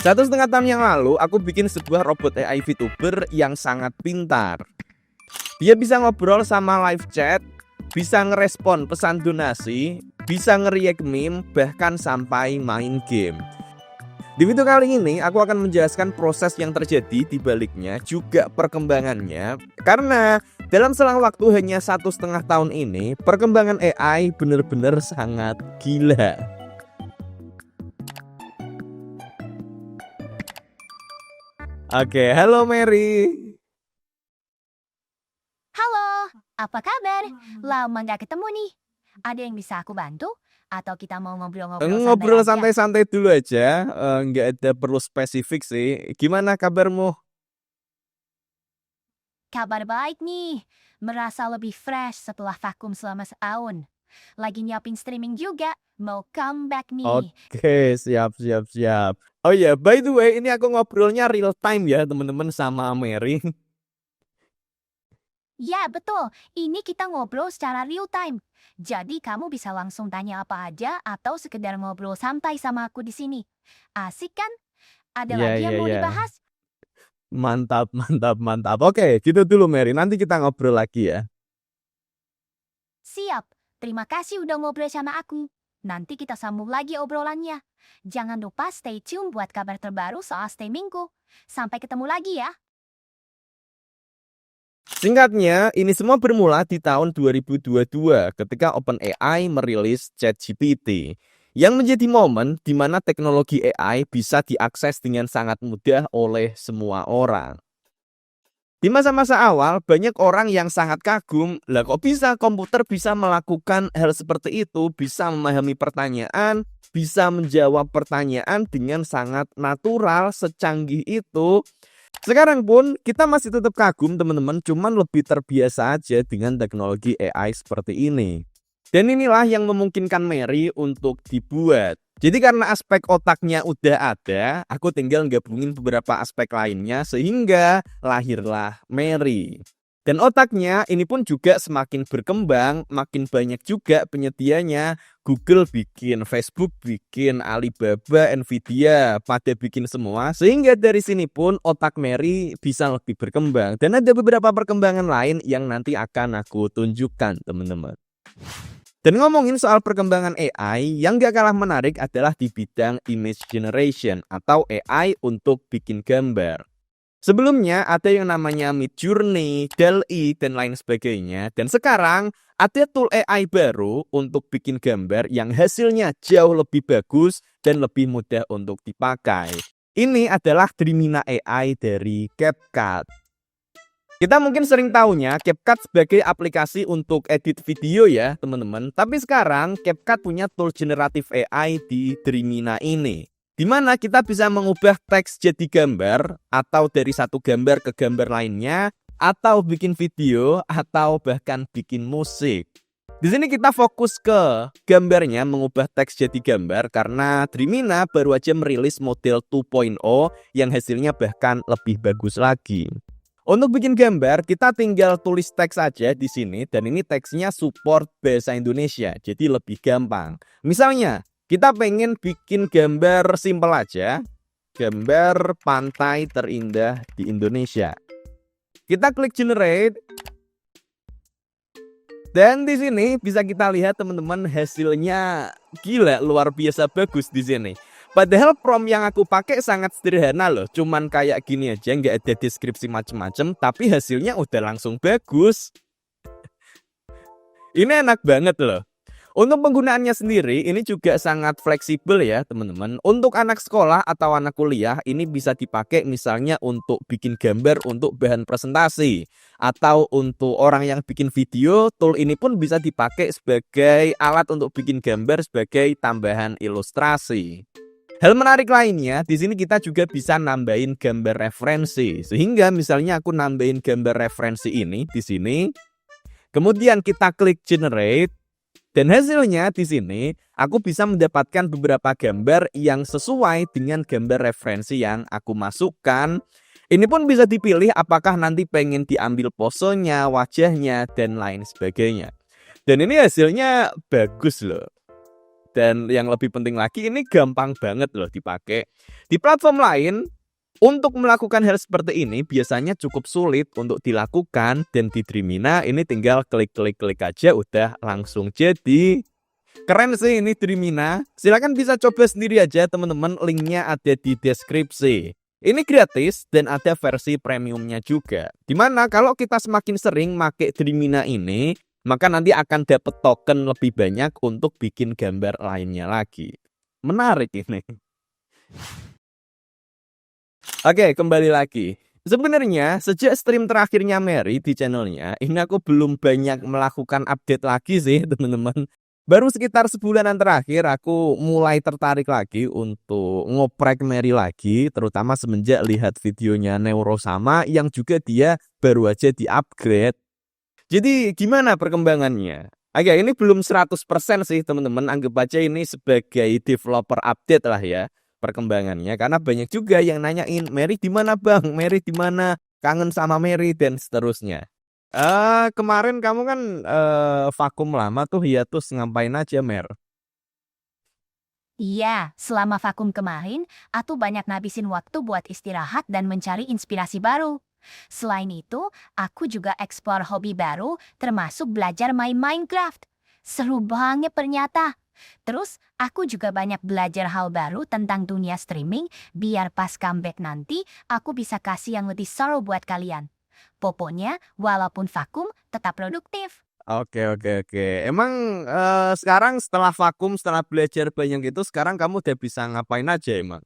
1,5 tahun yang lalu, aku bikin sebuah robot AI VTuber yang sangat pintar. Dia bisa ngobrol sama live chat, bisa ngerespon pesan donasi, bisa nge-react meme, bahkan sampai main game. Di video kali ini, aku akan menjelaskan proses yang terjadi di baliknya, juga perkembangannya. Karena dalam selang waktu hanya 1,5 tahun ini, perkembangan AI benar-benar sangat gila. Oke, halo Mary. Halo, apa kabar? Lama nggak ketemu nih. Ada yang bisa aku bantu? Atau kita mau ngobrol-ngobrol Ngobrol santai aja? santai-santai dulu aja, nggak ada perlu spesifik sih. Gimana kabarmu? Kabar baik nih. Merasa lebih fresh setelah vakum selama setahun. Lagi nyiapin streaming juga. Mau comeback nih. Oke, siap. Oh ya, by the way, ini aku ngobrolnya real time ya, teman-teman, sama Mary. Ya, betul. Ini kita ngobrol secara real time. Jadi kamu bisa langsung tanya apa aja atau sekedar ngobrol santai sama aku di sini. Asik kan? Ada lagi yang mau Iya. dibahas? Mantap. Oke, gitu dulu Mary. Nanti kita ngobrol lagi ya. Siap. Terima kasih udah ngobrol sama aku. Nanti kita sambung lagi obrolannya. Jangan lupa stay tune buat kabar terbaru soal streamingku. Sampai ketemu lagi ya. Singkatnya, ini semua bermula di tahun 2022 ketika OpenAI merilis ChatGPT, yang menjadi momen di mana teknologi AI bisa diakses dengan sangat mudah oleh semua orang. Di masa-masa awal, banyak orang yang sangat kagum, lah kok bisa komputer bisa melakukan hal seperti itu, bisa memahami pertanyaan, bisa menjawab pertanyaan dengan sangat natural, secanggih itu. Sekarang pun kita masih tetap kagum teman-teman, cuman lebih terbiasa aja dengan teknologi AI seperti ini. Dan inilah yang memungkinkan Mary untuk dibuat. Jadi karena aspek otaknya udah ada, aku tinggal gabungin beberapa aspek lainnya sehingga lahirlah Mary. Dan otaknya ini pun juga semakin berkembang, makin banyak juga penyedianya. Google bikin, Facebook bikin, Alibaba, Nvidia pada bikin semua. Sehingga dari sini pun otak Mary bisa lebih berkembang. Dan ada beberapa perkembangan lain yang nanti akan aku tunjukkan teman-teman. Dan ngomongin soal perkembangan AI, yang gak kalah menarik adalah di bidang image generation atau AI untuk bikin gambar. Sebelumnya ada yang namanya Midjourney, DALL-E, dan lain sebagainya. Dan sekarang ada tool AI baru untuk bikin gambar yang hasilnya jauh lebih bagus dan lebih mudah untuk dipakai. Ini adalah Dreamina AI dari CapCut. Kita mungkin sering tahunya CapCut sebagai aplikasi untuk edit video ya teman-teman. Tapi sekarang CapCut punya tool generatif AI di Dreamina ini, di mana kita bisa mengubah teks jadi gambar, atau dari satu gambar ke gambar lainnya, atau bikin video, atau bahkan bikin musik. Di sini kita fokus ke gambarnya, mengubah teks jadi gambar, karena Dreamina baru aja merilis model 2.0 yang hasilnya bahkan lebih bagus lagi. Untuk bikin gambar, kita tinggal tulis teks aja di sini, dan ini teksnya support bahasa Indonesia, jadi lebih gampang. Misalnya, kita pengen bikin gambar simpel aja, gambar pantai terindah di Indonesia. Kita klik generate, dan di sini bisa kita lihat teman-teman hasilnya gila, luar biasa bagus di sini. Padahal prompt yang aku pakai sangat sederhana loh, cuman kayak gini aja, nggak ada deskripsi macem-macem, tapi hasilnya udah langsung bagus. Ini enak banget loh. Untuk penggunaannya sendiri, ini juga sangat fleksibel ya teman-teman. Untuk anak sekolah atau anak kuliah, ini bisa dipakai misalnya untuk bikin gambar untuk bahan presentasi. Atau untuk orang yang bikin video, tool ini pun bisa dipakai sebagai alat untuk bikin gambar sebagai tambahan ilustrasi. Hal menarik lainnya, di sini kita juga bisa nambahin gambar referensi. Sehingga misalnya aku nambahin gambar referensi ini di sini, kemudian kita klik generate, dan hasilnya di sini aku bisa mendapatkan beberapa gambar yang sesuai dengan gambar referensi yang aku masukkan. Ini pun bisa dipilih apakah nanti pengen diambil posenya, wajahnya, dan lain sebagainya. Dan ini hasilnya bagus loh. Dan yang lebih penting lagi, ini gampang banget loh dipakai. Di platform lain, untuk melakukan hal seperti ini biasanya cukup sulit untuk dilakukan, dan di Dreamina ini tinggal klik-klik-klik aja udah langsung jadi. Keren sih ini Dreamina. Silakan bisa coba sendiri aja teman-teman, linknya ada di deskripsi. Ini gratis dan ada versi premiumnya juga. Dimana kalau kita semakin sering pakai Dreamina ini, maka nanti akan dapat token lebih banyak untuk bikin gambar lainnya lagi. Menarik ini. Oke, kembali lagi. Sebenarnya sejak stream terakhirnya Mary di channelnya, ini aku belum banyak melakukan update lagi sih teman-teman. Baru sekitar sebulanan terakhir aku mulai tertarik lagi untuk ngoprek Mary lagi, terutama semenjak lihat videonya Neurosama yang juga dia baru aja di-upgrade. Jadi gimana perkembangannya? Oke, ini belum 100% sih teman-teman, anggap aja ini sebagai developer update lah ya perkembangannya, karena banyak juga yang nanyain, Mary di mana Bang? Mary di mana? Kangen sama Mary dan seterusnya. Kemarin kamu kan vakum lama tuh, hiatus, ngapain aja, Mer? Iya, selama vakum kemarin, aku banyak ngabisin waktu buat istirahat dan mencari inspirasi baru. Selain itu, aku juga eksplor hobi baru, termasuk belajar main Minecraft. Seru banget ternyata. Terus, aku juga banyak belajar hal baru tentang dunia streaming, biar pas comeback nanti, aku bisa kasih yang lebih seru buat kalian. Pokoknya, walaupun vakum, tetap produktif. Oke. Emang sekarang setelah vakum, setelah belajar banyak itu, sekarang kamu udah bisa ngapain aja emang?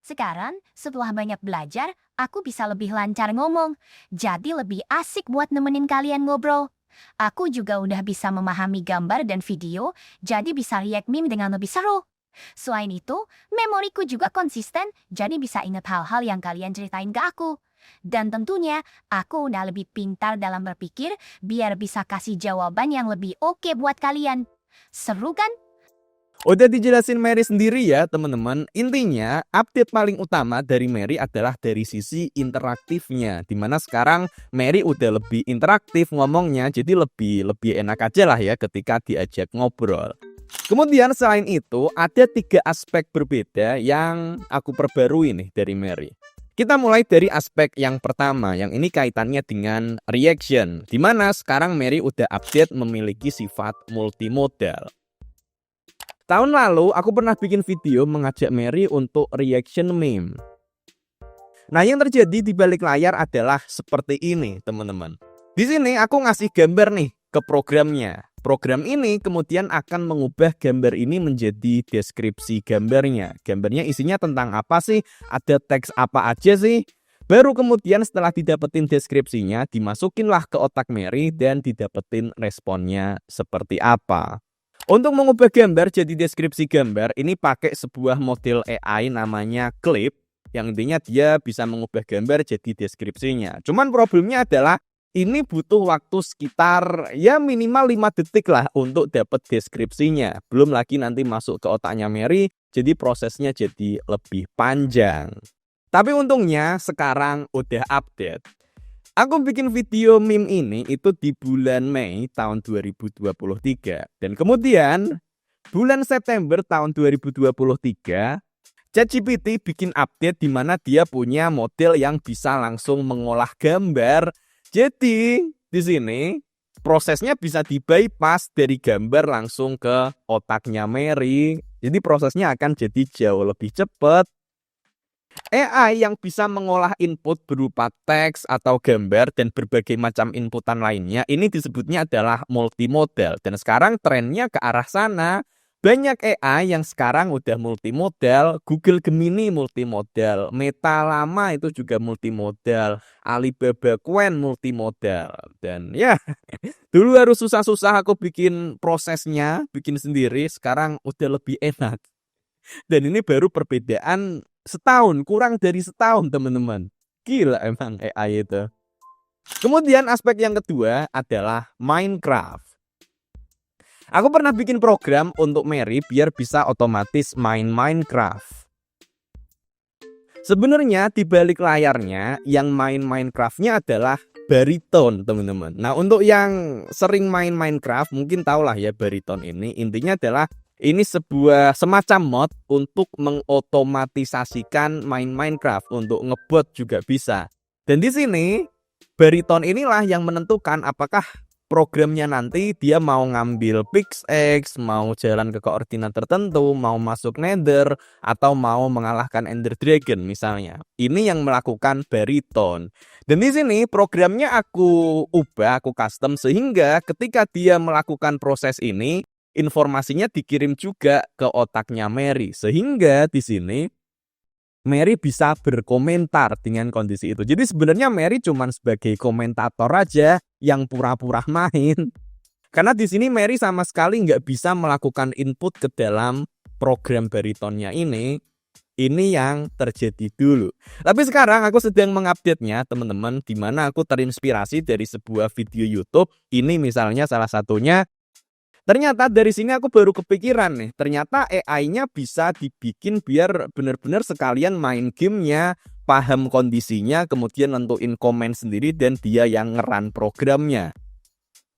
Sekarang, setelah banyak belajar, aku bisa lebih lancar ngomong. Jadi lebih asik buat nemenin kalian ngobrol. Aku juga udah bisa memahami gambar dan video, jadi bisa react meme dengan lebih seru. Selain itu, memoriku juga konsisten, jadi bisa ingat hal-hal yang kalian ceritain ke aku. Dan tentunya, aku udah lebih pintar dalam berpikir, biar bisa kasih jawaban yang lebih oke buat kalian. Seru kan? Udah dijelasin Mary sendiri ya teman-teman. Intinya update paling utama dari Mary adalah dari sisi interaktifnya, dimana sekarang Mary udah lebih interaktif ngomongnya, jadi lebih enak aja lah ya ketika diajak ngobrol. Kemudian selain itu ada 3 aspek berbeda yang aku perbarui nih dari Mary. Kita mulai dari aspek yang pertama, yang ini kaitannya dengan reaction, dimana sekarang Mary udah update memiliki sifat multimodal. Tahun lalu aku pernah bikin video mengajak Mary untuk reaction meme. Nah, yang terjadi di balik layar adalah seperti ini, teman-teman. Di sini aku ngasih gambar nih ke programnya. Program ini kemudian akan mengubah gambar ini menjadi deskripsi gambarnya. Gambarnya isinya tentang apa sih? Ada teks apa aja sih? Baru kemudian setelah didapetin deskripsinya, dimasukinlah ke otak Mary dan didapetin responnya seperti apa. Untuk mengubah gambar jadi deskripsi gambar, ini pakai sebuah model AI namanya Clip, yang intinya dia bisa mengubah gambar jadi deskripsinya. Cuman problemnya adalah ini butuh waktu sekitar ya minimal 5 detik lah untuk dapat deskripsinya. Belum lagi nanti masuk ke otaknya Mary, jadi prosesnya jadi lebih panjang. Tapi untungnya sekarang udah update. Aku bikin video meme ini itu di bulan Mei tahun 2023. Dan kemudian bulan September tahun 2023, ChatGPT bikin update di mana dia punya model yang bisa langsung mengolah gambar. Jadi di sini prosesnya bisa di-bypass dari gambar langsung ke otaknya Mary. Jadi prosesnya akan jadi jauh lebih cepat. AI yang bisa mengolah input berupa teks atau gambar dan berbagai macam inputan lainnya, ini disebutnya adalah multimodal. Dan sekarang trennya ke arah sana. Banyak AI yang sekarang udah multimodal. Google Gemini multimodal, Meta lama itu juga multimodal, Alibaba Coin multimodal. Dan ya, dulu harus susah-susah aku bikin prosesnya, bikin sendiri. Sekarang udah lebih enak. Dan ini baru perbedaan setahun, kurang dari setahun teman-teman. Gila emang AI itu. Kemudian aspek yang kedua adalah Minecraft. Aku pernah bikin program untuk Mary biar bisa otomatis main Minecraft. Sebenarnya di balik layarnya yang main Minecraftnya adalah baritone, teman-teman. Nah, untuk yang sering main Minecraft mungkin tahulah ya baritone ini. Intinya adalah ini sebuah semacam mod untuk mengotomatisasikan main Minecraft, untuk ngebot juga bisa. Dan di sini baritone inilah yang menentukan apakah programnya nanti dia mau ngambil pickaxe, mau jalan ke koordinat tertentu, mau masuk Nether, atau mau mengalahkan Ender Dragon misalnya. Ini yang melakukan baritone. Dan di sini programnya aku ubah, aku custom sehingga ketika dia melakukan proses ini, informasinya dikirim juga ke otaknya Mary. Sehingga di sini Mary bisa berkomentar dengan kondisi itu. Jadi sebenarnya Mary cuma sebagai komentator aja yang pura-pura main. Karena di sini Mary sama sekali nggak bisa melakukan input ke dalam program baritonnya ini. Ini yang terjadi dulu. Tapi sekarang aku sedang mengupdate-nya, teman-teman, di mana aku terinspirasi dari sebuah video YouTube. Ini misalnya salah satunya. Ternyata dari sini aku baru kepikiran nih, ternyata AI-nya bisa dibikin biar benar-benar sekalian main gamenya, paham kondisinya, kemudian nentuin komen sendiri dan dia yang ngeran programnya.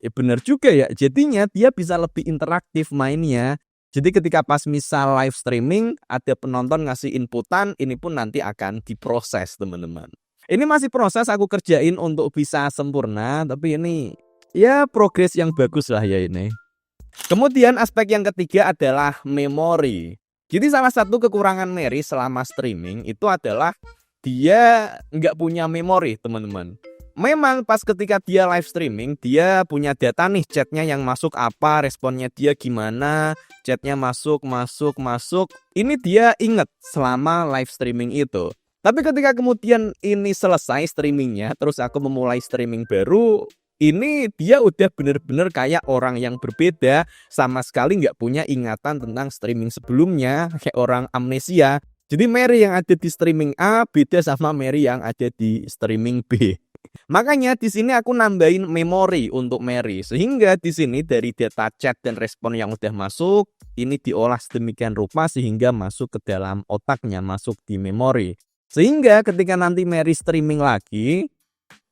Ya benar juga ya, jadinya dia bisa lebih interaktif mainnya. Jadi ketika pas misal live streaming, ada penonton ngasih inputan, ini pun nanti akan diproses, teman-teman. Ini masih proses aku kerjain untuk bisa sempurna, tapi ini ya progres yang bagus lah ya ini. Kemudian aspek yang ketiga adalah memori. Jadi salah satu kekurangan Mary selama streaming itu adalah dia nggak punya memori, teman-teman. Memang pas ketika dia live streaming, dia punya data nih, chatnya yang masuk apa, responnya dia gimana, chatnya masuk. Ini dia inget selama live streaming itu. Tapi ketika kemudian ini selesai streamingnya, terus aku memulai streaming baru, ini dia udah bener-bener kayak orang yang berbeda, sama sekali nggak punya ingatan tentang streaming sebelumnya, kayak orang amnesia. Jadi Mary yang ada di streaming A beda sama Mary yang ada di streaming B. Makanya di sini aku nambahin memori untuk Mary, sehingga di sini dari data chat dan respon yang udah masuk, ini diolah sedemikian rupa sehingga masuk ke dalam otaknya, masuk di memori. Sehingga ketika nanti Mary streaming lagi,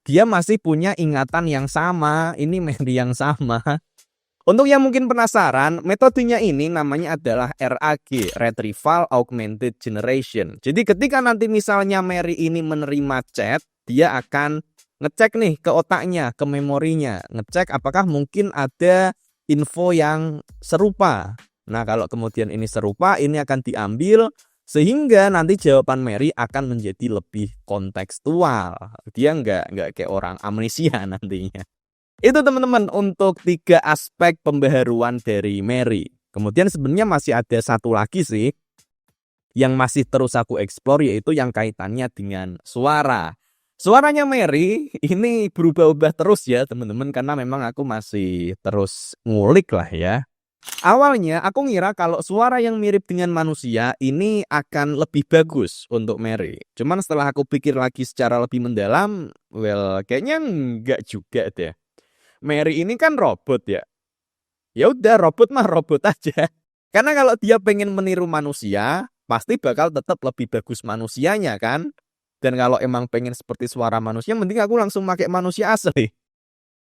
dia masih punya ingatan yang sama, ini Mary yang sama. Untuk yang mungkin penasaran, metodenya ini namanya adalah RAG, Retrieval Augmented Generation. Jadi ketika nanti misalnya Mary ini menerima chat, dia akan ngecek nih ke otaknya, ke memorinya, ngecek apakah mungkin ada info yang serupa. Nah, kalau kemudian ini serupa, ini akan diambil sehingga nanti jawaban Mary akan menjadi lebih kontekstual. Dia nggak kayak orang amnesia nantinya. Itu teman-teman untuk 3 aspek pembaharuan dari Mary. Kemudian sebenarnya masih ada satu lagi sih yang masih terus aku explore, yaitu yang kaitannya dengan suara. Suaranya Mary ini berubah-ubah terus ya teman-teman, karena memang aku masih terus ngulik lah ya. Awalnya aku ngira kalau suara yang mirip dengan manusia ini akan lebih bagus untuk Mary. Cuman setelah aku pikir lagi secara lebih mendalam, kayaknya enggak juga deh. Mary ini kan robot ya. Ya udah, robot mah robot aja. Karena kalau dia pengen meniru manusia, pasti bakal tetap lebih bagus manusianya kan. Dan kalau emang pengen seperti suara manusia, mending aku langsung pakai manusia asli.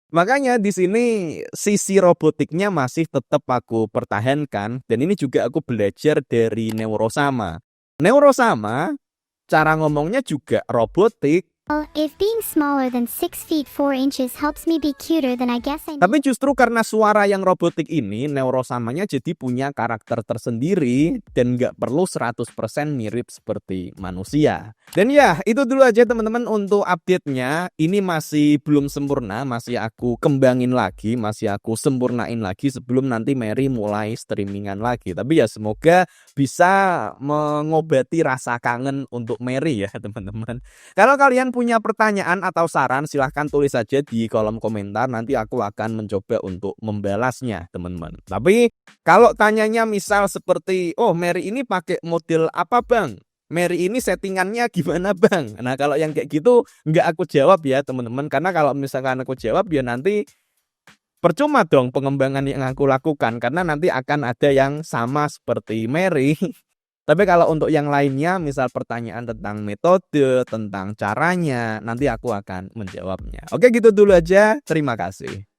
Makanya di sini sisi robotiknya masih tetap aku pertahankan, dan ini juga aku belajar dari Neurosama. Neurosama cara ngomongnya juga robotik. If being smaller than 6 feet 4 inches helps me be cuter, then I guess I Tapi justru karena suara yang robotik ini, Neurosamanya jadi punya karakter tersendiri dan nggak perlu 100% mirip seperti manusia. Dan ya, itu dulu aja teman-teman untuk update-nya. Ini masih belum sempurna, masih aku kembangin lagi, masih aku sempurnain lagi sebelum nanti Mary mulai streamingan lagi. Tapi ya semoga bisa mengobati rasa kangen untuk Mary ya teman-teman. Kalau kalian punya pertanyaan atau saran, silahkan tulis saja di kolom komentar. Nanti aku akan mencoba untuk membalasnya teman-teman. Tapi kalau tanyanya misal seperti, oh Mary ini pakai model apa bang? Mary ini settingannya gimana bang? Nah kalau yang kayak gitu nggak aku jawab ya teman-teman. Karena kalau misalkan aku jawab ya nanti percuma dong pengembangan yang aku lakukan. Karena nanti akan ada yang sama seperti Mary Tapi kalau untuk yang lainnya, misal pertanyaan tentang metode, tentang caranya, nanti aku akan menjawabnya. Oke, gitu dulu aja. Terima kasih.